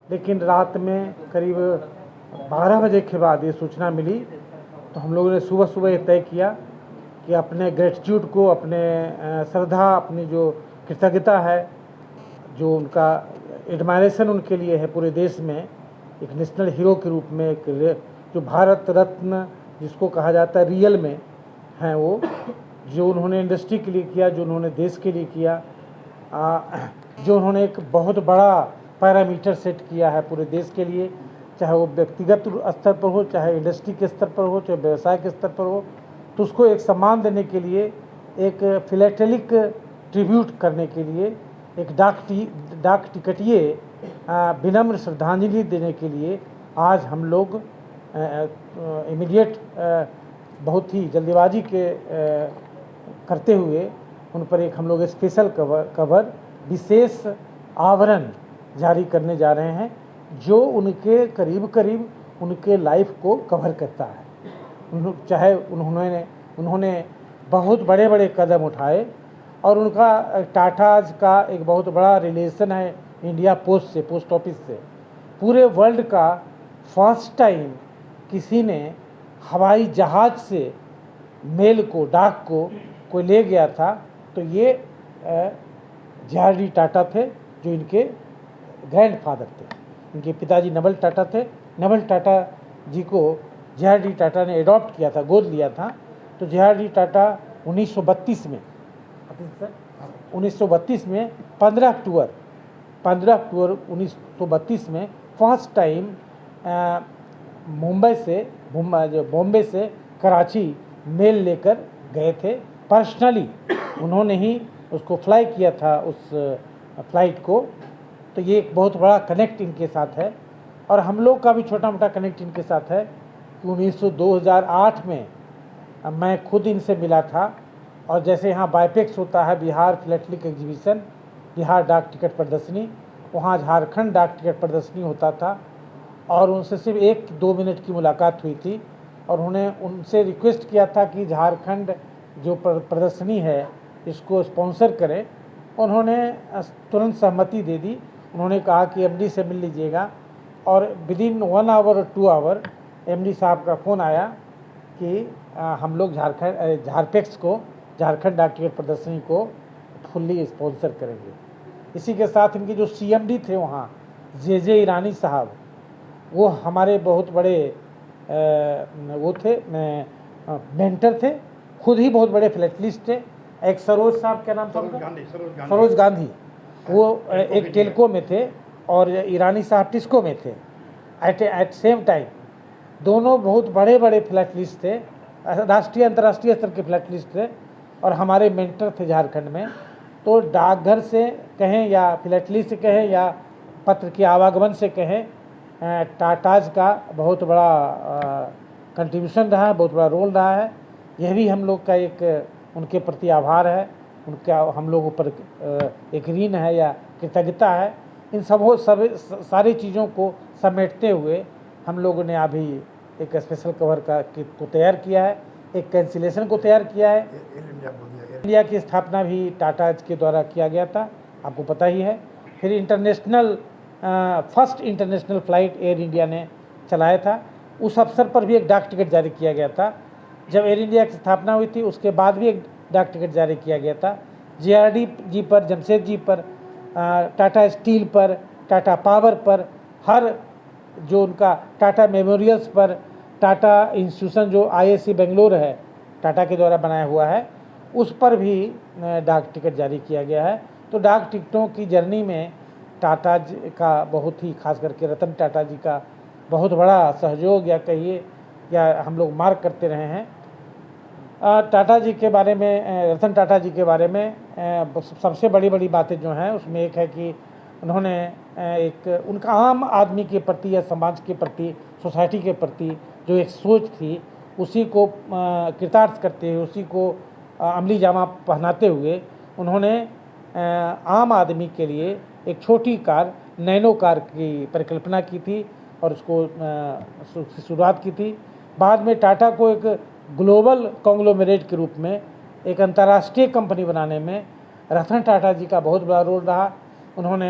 लेकिन रात में करीब 12 बजे के बाद ये सूचना मिली तो हम लोगों ने सुबह सुबह ये तय किया कि अपने ग्रेटिट्यूड को, अपने श्रद्धा, अपनी जो कृतज्ञता है, जो उनका एडमायरेशन उनके लिए है पूरे देश में, एक नेशनल हीरो के रूप में, एक जो भारत रत्न जिसको कहा जाता है रियल में हैं वो, जो उन्होंने इंडस्ट्री के लिए किया, जो उन्होंने देश के लिए किया, जो उन्होंने एक बहुत बड़ा पैरामीटर सेट किया है पूरे देश के लिए, चाहे वो व्यक्तिगत स्तर पर हो, चाहे इंडस्ट्री के स्तर पर हो, चाहे व्यवसाय के स्तर पर हो, तो उसको एक सम्मान देने के लिए, एक फिलैटेलिक ट्रिब्यूट करने के लिए, एक डाक टिकटिए विनम्र श्रद्धांजलि देने के लिए आज हम लोग इमीडिएट बहुत ही जल्दीबाजी के करते हुए उन पर एक हम लोग स्पेशल कवर विशेष आवरण जारी करने जा रहे हैं, जो उनके करीब करीब उनके लाइफ को कवर करता है। चाहे उन्होंने बहुत बड़े बड़े कदम उठाए और उनका टाटाज का एक बहुत बड़ा रिलेशन है इंडिया पोस्ट से, पोस्ट ऑफिस से। पूरे वर्ल्ड का फर्स्ट टाइम किसी ने हवाई जहाज़ से मेल को, डाक को कोई ले गया था तो ये JRD टाटा थे, जो इनके ग्रैंडफादर थे। इनके पिताजी नवल टाटा थे। नवल टाटा जी को JRD टाटा ने एडॉप्ट किया था, गोद लिया था। तो JRD टाटा 1932 में 15 अक्टूबर 1932 में फर्स्ट टाइम बॉम्बे से कराची मेल लेकर गए थे। पर्सनली उन्होंने ही उसको फ्लाई किया था, उस फ्लाइट को। तो ये एक बहुत बड़ा कनेक्ट इनके साथ है और हम लोग का भी छोटा मोटा कनेक्ट इनके साथ है कि 2008 में मैं खुद इनसे मिला था। और जैसे यहाँ बाइपेक्स होता है, बिहार फिलैटेलिक एग्जीबिशन, बिहार डाक टिकट प्रदर्शनी, वहाँ झारखंड डाक टिकट प्रदर्शनी होता था और उनसे सिर्फ 1-2 मिनट की मुलाकात हुई थी और उनसे रिक्वेस्ट किया था कि झारखंड जो प्रदर्शनी है इसको स्पॉन्सर करें। उन्होंने तुरंत सहमति दे दी। उन्होंने कहा कि MD से मिल लीजिएगा और विदिन 1 आवर और 2 आवर MD साहब का फ़ोन आया कि हम लोग झारपेक्स को, झारखंड डाक टिकट प्रदर्शनी को फुल्ली स्पॉन्सर करेंगे। इसी के साथ इनके जो CMD थे वहाँ, JJ ईरानी साहब, वो हमारे बहुत बड़े वो थे, मेंटर थे, खुद ही बहुत बड़े फिलैटेलिस्ट थे। एक सरोज साहब, क्या नाम था उनका? सरोज गांधी। वो एक टेल्को में थे और ईरानी साहब टिस्को में थे एट सेम टाइम। दोनों बहुत बड़े बड़े फिलैटेलिस्ट थे, राष्ट्रीय अंतर्राष्ट्रीय स्तर के फिलैटेलिस्ट थे और हमारे मेंटर थे झारखंड में। तो डाकघर से कहें या फिलैटेलिस्ट से कहें या पत्र के आवागमन से कहें, टाटाज का बहुत बड़ा कंट्रीब्यूशन रहा है, बहुत बड़ा रोल रहा है। यह भी हम लोग का एक उनके प्रति आभार है, उनका हम लोगों पर एक ऋण है या कृतज्ञता है। इन सारी चीज़ों को समेटते हुए हम लोगों ने अभी एक स्पेशल कवर को तैयार किया है, एक कैंसिलेशन को तैयार किया है। इंडिया की स्थापना भी टाटा के द्वारा किया गया था, आपको पता ही है। फिर first international flight air India ने चलाया था, उस अवसर पर भी एक डाक टिकट जारी किया गया था। जब एयर इंडिया की स्थापना हुई थी उसके बाद भी एक डाक टिकट जारी किया गया था। JRD जी पर, जमशेद जी पर, टाटा स्टील पर, टाटा पावर पर, हर जो उनका टाटा मेमोरियल्स पर, टाटा इंस्टीट्यूशन जो IISc बेंगलोर है, टाटा के द्वारा बनाया हुआ है, उस पर भी डाक टिकट जारी किया गया है। तो डाक टिकटों की जर्नी में टाटा जी का बहुत ही, खास करके रतन टाटा जी का बहुत बड़ा सहयोग या कहिए या हम लोग मार्क करते रहे हैं। टाटा जी के बारे में, रतन टाटा जी के बारे में सबसे बड़ी बातें जो हैं उसमें एक है कि उन्होंने एक उनका आम आदमी के प्रति या समाज के प्रति, सोसाइटी के प्रति जो एक सोच थी, उसी को कृतार्थ करते हुए, उसी को अमली जामा पहनाते हुए उन्होंने आम आदमी के लिए एक छोटी कार, नैनो कार की परिकल्पना की थी और उसको शुरुआत की थी। बाद में टाटा को एक ग्लोबल कॉन्ग्लोमेरेट के रूप में, एक अंतर्राष्ट्रीय कंपनी बनाने में रतन टाटा जी का बहुत बड़ा रोल रहा। उन्होंने